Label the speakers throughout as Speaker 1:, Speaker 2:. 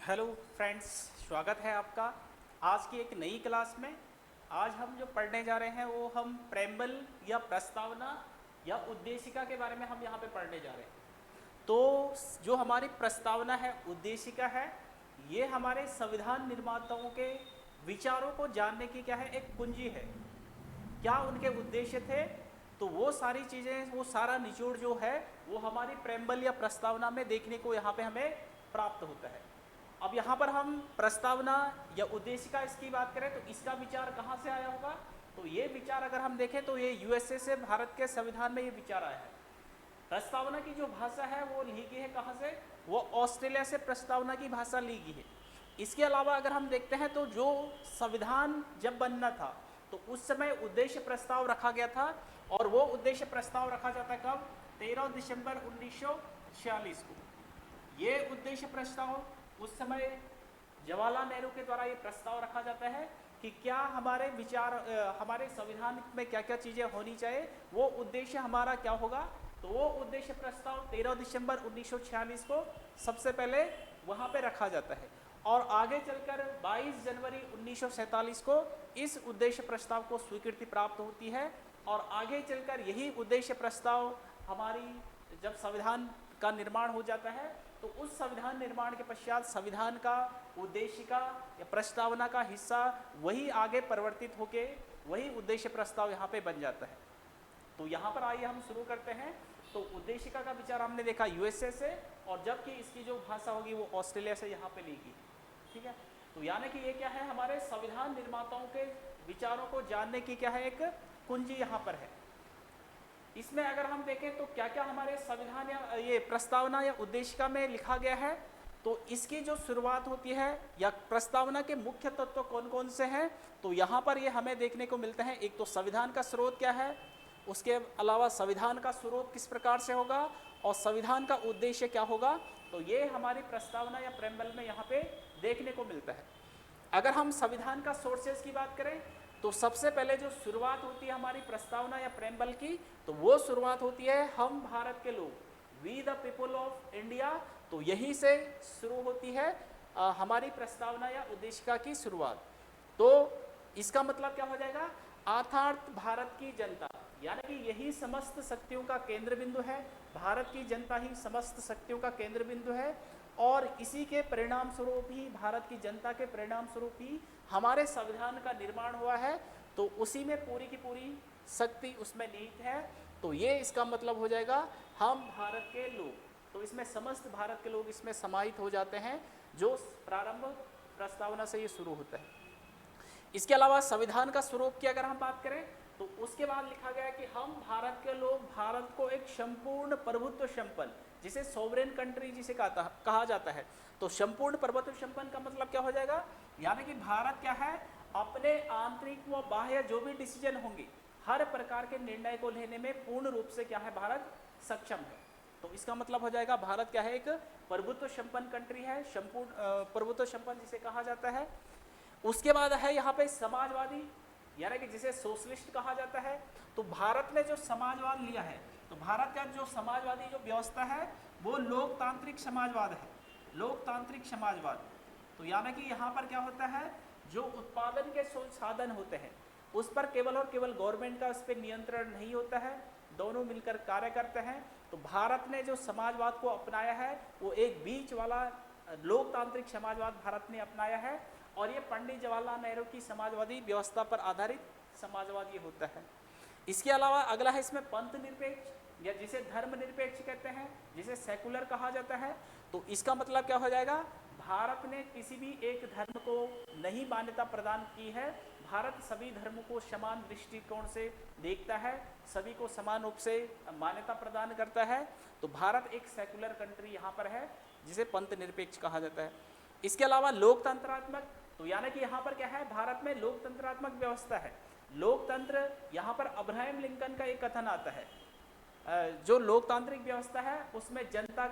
Speaker 1: Hello friends, स्वागत है आपका आज की एक नई क्लास में। आज हम जो पढ़ने जा रहे हैं वो हम प्रेम्बल या प्रस्तावना या उद्देशिका के बारे में हम यहाँ पे पढ़ने जा रहे हैं। तो जो हमारी प्रस्तावना है, उद्देशिका है, ये हमारे संविधान निर्माताओं के विचारों को जानने की क्या है, एक कुंजी है। क्या उनके उद्देश्य थे, तो वो सारी चीज़ें, वो सारा निचोड़ जो है वो हमारी प्रेम्बल या प्रस्तावना में देखने को यहाँ पे हमें प्राप्त होता है। अब यहाँ पर हम प्रस्तावना या उद्देशिका इसकी बात करें तो इसका विचार कहाँ से आया होगा, तो ये विचार अगर हम देखें तो ये यूएसए से भारत के संविधान में ये विचार आया है। प्रस्तावना की जो भाषा है वो ली गई है कहाँ से, वो ऑस्ट्रेलिया से प्रस्तावना की भाषा ली गई है। इसके अलावा अगर हम देखते हैं तो जो संविधान जब बनना था तो उस समय उद्देश्य प्रस्ताव रखा गया था, और वो उद्देश्य प्रस्ताव रखा जाता है कब, 13 दिसंबर 1946 को। ये उद्देश्य प्रस्ताव उस समय जवाहरलाल नेहरू के द्वारा ये प्रस्ताव रखा जाता है कि क्या हमारे विचार, हमारे संविधान में क्या क्या चीज़ें होनी चाहिए, वो उद्देश्य हमारा क्या होगा। तो वो उद्देश्य प्रस्ताव 13 दिसंबर 1946 को सबसे पहले वहाँ पे रखा जाता है, और आगे चलकर 22 जनवरी 1947 को इस उद्देश्य प्रस्ताव को स्वीकृति प्राप्त होती है। और आगे चलकर यही उद्देश्य प्रस्ताव हमारी जब संविधान का निर्माण हो जाता है तो उस संविधान निर्माण के पश्चात संविधान का उद्देशिका या प्रस्तावना का हिस्सा वही आगे परिवर्तित होके वही उद्देश्य प्रस्ताव यहाँ पे बन जाता है। तो यहाँ पर आइए हम शुरू करते हैं। तो उद्देशिका का विचार हमने देखा यूएसए से, और जबकि इसकी जो भाषा होगी वो ऑस्ट्रेलिया से यहाँ पे ली गई। ठीक है, तो यानी कि ये क्या है, हमारे संविधान निर्माताओं के विचारों को जानने की क्या है, एक कुंजी यहाँ पर है। इसमें अगर हम देखें तो क्या क्या हमारे संविधान या ये प्रस्तावना या उद्देशिका में लिखा गया है, तो इसकी जो शुरुआत होती है या प्रस्तावना के मुख्य तत्व कौन कौन से हैं, तो यहाँ पर ये हमें देखने को मिलते हैं। एक तो संविधान का स्रोत क्या है, उसके अलावा संविधान का स्रोत किस प्रकार से होगा, और संविधान का उद्देश्य क्या होगा, तो ये हमारी प्रस्तावना या प्रेम्बल में यहाँ पे देखने को मिलता है। अगर हम संविधान का सोर्सेज की बात करें तो सबसे पहले जो शुरुआत होती है हमारी प्रस्तावना या प्रेम्बल की, तो वो शुरुआत होती है हम भारत के लोग, we the people of India. तो यहीं से शुरू होती है हमारी प्रस्तावना या उद्देशिका की शुरुआत। तो इसका मतलब क्या हो जाएगा, अर्थात भारत की जनता, यानी कि यही समस्त शक्तियों का केंद्र बिंदु है। भारत की जनता ही समस्त शक्तियों का केंद्र बिंदु है, और इसी के परिणाम स्वरूप ही, भारत की जनता के परिणाम स्वरूप ही हमारे संविधान का निर्माण हुआ है। तो उसी में पूरी की पूरी शक्ति उसमें निहित है। तो ये इसका मतलब हो जाएगा हम भारत के लोग, तो इसमें समस्त भारत के लोग इसमें समाहित हो जाते हैं, जो प्रारंभ प्रस्तावना से ये शुरू होता है। इसके अलावा संविधान का स्वरूप की अगर हम बात करें तो उसके बाद लिखा गया है कि हम भारत के लोग भारत को एक संपूर्ण प्रभुत्व संपन्न, जिसे सोवरेन कंट्री जिसे कहा जाता है, तो संपूर्ण प्रभुत्व संपन्न का मतलब क्या हो जाएगा, यानी कि भारत क्या है, अपने आंतरिक व बाह्य जो भी डिसीजन होंगे, हर प्रकार के निर्णय को लेने में पूर्ण रूप से क्या है, भारत सक्षम है। तो इसका मतलब हो जाएगा भारत क्या है, एक प्रभुत्व संपन्न कंट्री है, संपूर्ण प्रभुत्व संपन्न जिसे कहा जाता है। उसके बाद है यहाँ पे समाजवादी, यानी कि जिसे सोशलिस्ट कहा जाता है। तो भारत ने जो समाजवाद लिया है, तो भारत का जो समाजवादी जो व्यवस्था है वो लोकतांत्रिक समाजवाद है, लोकतांत्रिक समाजवाद। तो यानी कि यहाँ पर क्या होता है, जो उत्पादन के साधन होते हैं उस पर केवल और केवल गवर्नमेंट का उस पर नियंत्रण नहीं होता है, दोनों मिलकर कार्य करते हैं। तो भारत ने जो समाजवाद को अपनाया है वो एक बीच वाला लोकतांत्रिक समाजवाद भारत ने अपनाया है, और ये पंडित जवाहरलाल नेहरू की समाजवादी व्यवस्था पर आधारित समाजवाद ये होता है। इसके अलावा अगला है इसमें पंथ निरपेक्ष, या जिसे धर्म निरपेक्ष कहते हैं, जिसे सेकुलर कहा जाता है। तो इसका मतलब क्या हो जाएगा, भारत ने किसी भी एक धर्म को नहीं मान्यता प्रदान की है, भारत सभी धर्मों को समान दृष्टिकोण से देखता है, सभी को समान रूप से मान्यता प्रदान करता है। तो भारत एक सेकुलर कंट्री यहाँ पर है, जिसे पंथ निरपेक्ष कहा जाता है। इसके अलावा लोकतंत्रात्मक, तो यानी कि यहाँ पर क्या है, भारत में लोकतंत्रात्मक व्यवस्था है। लोकतंत्र, यहाँ पर अब्राहम लिंकन का एक कथन आता है, जो लोकतांत्रिक व्यवस्था है उसमें जनता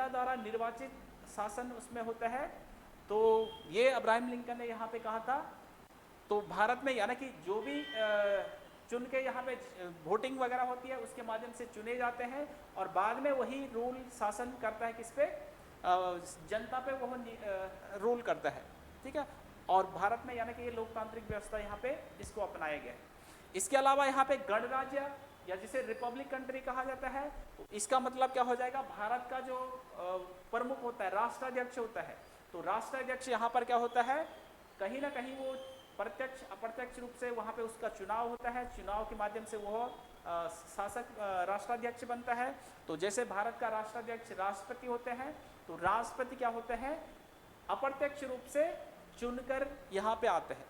Speaker 1: द्वारा निर्वाचित शासन उसमें होता है। तो ये अब्राहम लिंकन ने यहाँ पे कहा था। तो भारत में यानी कि जो भी चुन के यहाँ पे वोटिंग वगैरह होती है उसके माध्यम से चुने जाते हैं, और बाद में वही रूल शासन करता है किस पे, जनता पे वो रूल करता है, ठीक है। और भारत में यानी कि ये लोकतांत्रिक व्यवस्था यहाँ पे इसको अपनाया गया है। इसके अलावा यहाँ पे गणराज्य या जिसे रिपब्लिक कंट्री कहा जाता है, तो इसका मतलब क्या हो जाएगा, भारत का जो प्रमुख होता है, राष्ट्राध्यक्ष होता है, तो राष्ट्राध्यक्ष यहाँ पर क्या होता है, कहीं ना कहीं वो प्रत्यक्ष अप्रत्यक्ष रूप से वहाँ पे उसका चुनाव होता है, चुनाव के माध्यम से वो शासक राष्ट्राध्यक्ष बनता है। तो जैसे भारत का राष्ट्राध्यक्ष राष्ट्रपति होते हैं, तो राष्ट्रपति क्या होते हैं, अप्रत्यक्ष रूप से चुनकर यहाँ पे आते हैं।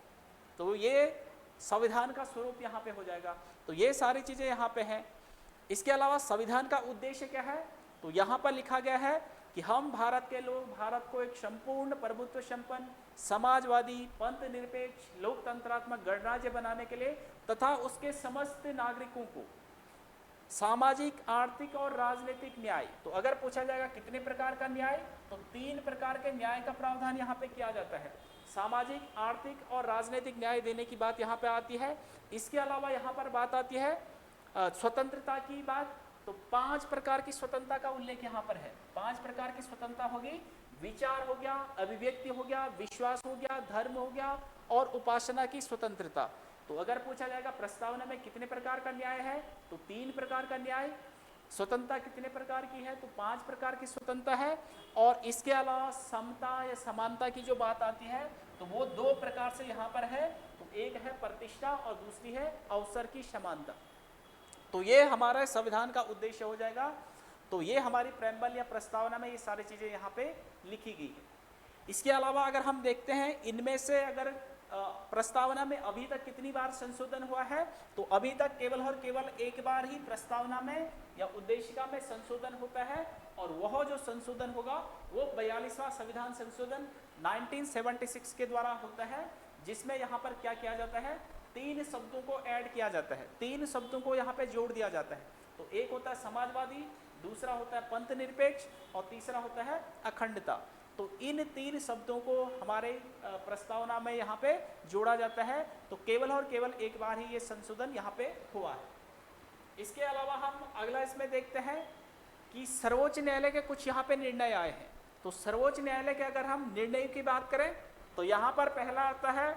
Speaker 1: तो ये संविधान का स्वरूप यहाँ पे हो जाएगा। तो ये सारी चीजें यहाँ पे हैं। इसके अलावा संविधान का उद्देश्य क्या है, तो यहाँ पर लिखा गया है कि हम भारत के लोग भारत को एक संपूर्ण प्रभुत्व संपन्न समाजवादी पंथ निरपेक्ष लोकतंत्रात्मक गणराज्य बनाने के लिए तथा उसके समस्त नागरिकों को सामाजिक आर्थिक और राजनीतिक न्याय, तो अगर पूछा जाएगा कितने प्रकार का न्याय, तो 3 प्रकार के न्याय का प्रावधान यहाँ पे किया जाता है। सामाजिक आर्थिक और राजनीतिक न्याय देने की बात यहाँ पे आती है। इसके अलावा यहाँ पर बात आती है स्वतंत्रता की बात, तो 5 प्रकार की स्वतंत्रता का उल्लेख यहाँ पर है। 5 प्रकार की स्वतंत्रता होगी, विचार हो गया, अभिव्यक्ति हो गया, विश्वास हो गया, धर्म हो गया और उपासना की स्वतंत्रता। तो अगर पूछा जाएगा प्रस्तावना में कितने प्रकार का न्याय है, तो 3 प्रकार का न्याय। स्वतंत्रता कितने प्रकार की है, तो 5 प्रकार की स्वतंत्रता है। और इसके अलावा समता या समानता की जो बात आती है, तो वो 2 प्रकार से यहाँ पर है। तो एक है प्रतिष्ठा और दूसरी है अवसर की समानता। तो ये हमारा संविधान का उद्देश्य हो जाएगा। तो ये हमारी प्रेम्बल या प्रस्तावना में ये सारी चीजें यहाँ पे लिखी गई है। इसके अलावा अगर हम देखते हैं इनमें से अगर प्रस्तावना में अभी तक कितनी बार संशोधन हुआ है, तो अभी तक केवल और केवल एक बार ही प्रस्तावना में या उद्देशिका में संशोधन होता है। और वह जो संशोधन होगा वो 42वां संविधान संशोधन 1976 के द्वारा होता है, जिसमें यहाँ पर क्या किया जाता है, 3 शब्दों को ऐड किया जाता है, 3 शब्दों को यहाँ पे जोड़ दिया जाता है। तो एक होता है समाजवादी, दूसरा होता है पंथ निरपेक्ष और तीसरा होता है अखंडता। तो इन 3 शब्दों को हमारे प्रस्तावना में यहाँ पे जोड़ा जाता है। तो केवल और केवल एक बार ही ये संशोधन यहाँ पे हुआ है। इसके अलावा हम अगला इसमें देखते हैं कि सर्वोच्च न्यायालय के कुछ यहाँ पे निर्णय आए हैं। तो सर्वोच्च न्यायालय के अगर हम निर्णय की बात करें, तो यहाँ पर पहला आता है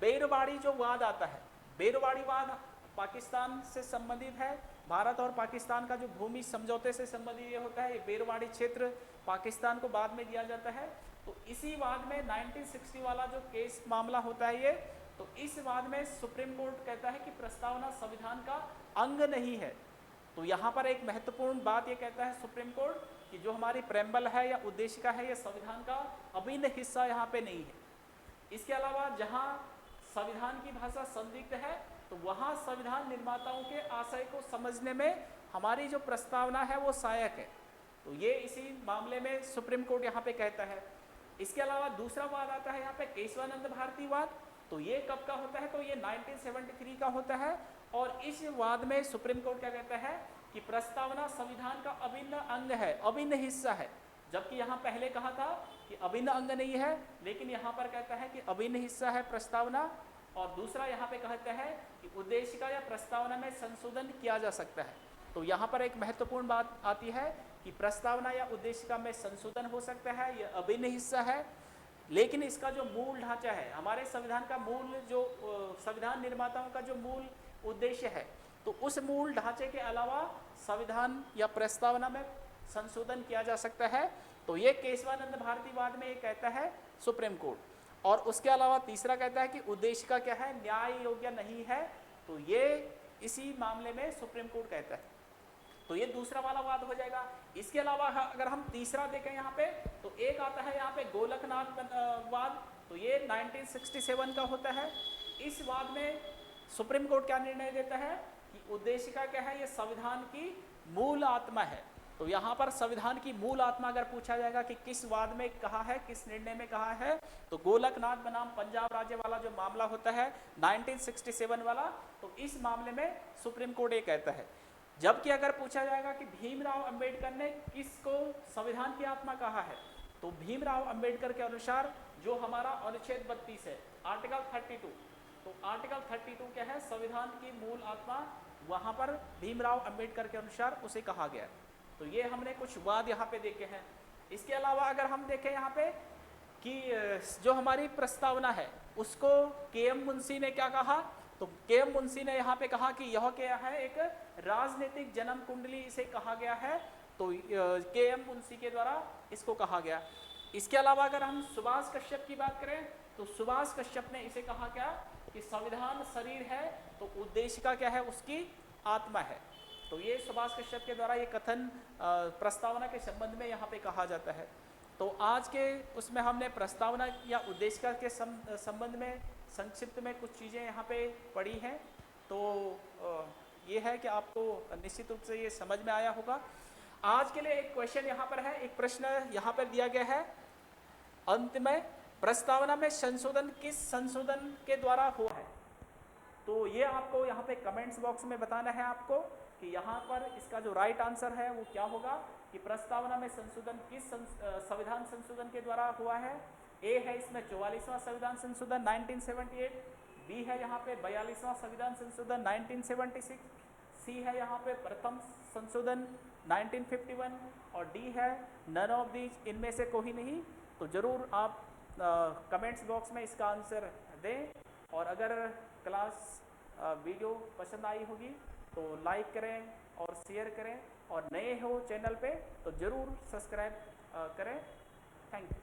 Speaker 1: बेरवाड़ी जो वाद आता है। बेरवाड़ी वाद पाकिस्तान से संबंधित है। भारत और पाकिस्तान का जो भूमि समझौते से संबंधित ये होता है। ये बेरवाड़ी क्षेत्र पाकिस्तान को बाद में दिया जाता है। तो इसी वाद में 1960 वाला जो केस मामला होता है ये, तो इस वाद में सुप्रीम कोर्ट कहता है कि प्रस्तावना संविधान का अंग नहीं है। तो यहाँ पर एक महत्वपूर्ण बात ये कहता है सुप्रीम कोर्ट कि जो हमारी प्रेम्बल है या उद्देशिका है, ये संविधान का अभिन्न हिस्सा यहाँ पे नहीं है। इसके अलावा जहाँ संविधान की भाषा संदिग्ध है, तो वहाँ संविधान निर्माताओं के आशय को समझने में हमारी जो प्रस्तावना है वो सहायक है। तो ये इसी मामले में सुप्रीम कोर्ट यहाँ पे कहता है। इसके अलावा दूसरा वाद आता है यहाँ पे केशवानंद भारती वाद। तो ये कब का होता है, तो ये 1973 का होता है। और इस वाद में सुप्रीम कोर्ट क्या कहता है कि प्रस्तावना संविधान का अभिन्न अंग है, अभिन्न हिस्सा है। जबकि यहाँ पहले कहा था कि अभिन्न अंग नहीं है, लेकिन यहाँ पर कहता है कि अभिन्न हिस्सा है प्रस्तावना। और दूसरा यहाँ पे कहता है कि उद्देशिका या प्रस्तावना में संशोधन किया जा सकता है। तो यहाँ पर एक महत्वपूर्ण बात आती है कि प्रस्तावना या उद्देशिका में संशोधन हो सकता है, यह अभिन्न हिस्सा है। लेकिन इसका जो मूल ढांचा है, हमारे संविधान का मूल जो संविधान निर्माताओं का जो मूल उद्देश्य है, तो उस मूल ढांचे के अलावा संविधान या प्रस्तावना में संशोधन किया जा सकता है। तो ये केशवानंद भारती वाद में ये कहता है सुप्रीम कोर्ट। और उसके अलावा तीसरा कहता है कि उद्देशिका क्या है, न्याय योग्य नहीं है। तो ये इसी मामले में सुप्रीम कोर्ट कहता है। तो ये दूसरा वाला वाद हो जाएगा। इसके अलावा अगर हम तीसरा देखें यहाँ पे, तो एक आता है यहाँ पे गोलकनाथ वाद। तो ये 1967 का होता है। इस वाद में सुप्रीम कोर्ट क्या निर्णय देता है कि उद्देशिका क्या है, ये संविधान की मूल आत्मा है। तो यहाँ पर संविधान की मूल आत्मा अगर पूछा जाएगा कि किस वाद में कहा है, किस निर्णय में कहा है, तो गोलकनाथ बनाम पंजाब राज्य वाला जो मामला होता है 1967 वाला, तो इस मामले में सुप्रीम कोर्ट ये कहता है। जबकि अगर पूछा जाएगा कि भीमराव अंबेडकर ने किसको संविधान की आत्मा कहा है, तो भीमराव अंबेडकर के अनुसार जो हमारा अनुच्छेद 32 है, आर्टिकल 32, तो आर्टिकल 32 क्या है, संविधान की मूल आत्मा, वहां पर भीमराव अंबेडकर के अनुसार उसे कहा गया। तो ये हमने कुछ वाद यहाँ पे देखे हैं। इसके अलावा अगर हम देखें यहाँ पे कि जो हमारी प्रस्तावना है उसको के.एम. मुंशी ने क्या कहा, तो के.एम. मुंशी ने यहाँ पे कहा कि यह क्या है, एक राजनीतिक जन्म कुंडली इसे कहा गया है, तो के.एम. मुंशी के द्वारा इसको कहा गया। इसके अलावा अगर हम सुभाष कश्यप की बात करें तो सुभाष कश्यप ने इसे कहा क्या कि संविधान शरीर है तो उद्देशिका क्या है, उसकी आत्मा है। तो ये सुभाष कश्यप के द्वारा ये कथन प्रस्तावना के संबंध में यहाँ पे कहा जाता है। तो आज के उसमें हमने प्रस्तावना या उद्देशिका के संबंध में संक्षिप्त में कुछ चीज़ें यहाँ पे पढ़ी हैं। तो ये है कि आपको निश्चित रूप से ये समझ में आया होगा। आज के लिए एक क्वेश्चन यहाँ पर है, एक प्रश्न यहाँ पर दिया गया है अंत में, प्रस्तावना में संशोधन किस संशोधन के द्वारा हुआ है। तो ये आपको यहाँ पे कमेंट्स बॉक्स में बताना है आपको कि यहाँ पर इसका जो राइट आंसर है वो क्या होगा कि प्रस्तावना में संशोधन किस संविधान संशोधन के द्वारा हुआ है। ए है इसमें 44वां संविधान संशोधन 1978, बी है यहाँ पे 42वां संविधान संशोधन 1976, सी है यहाँ पे प्रथम संशोधन 1951 और डी है नन ऑफ दीज, इनमें से कोई नहीं। तो जरूर आप कमेंट्स बॉक्स में इसका आंसर दें, और अगर क्लास वीडियो पसंद आई होगी तो लाइक करें और शेयर करें, और नए हो चैनल पे तो ज़रूर सब्सक्राइब करें। Thank you.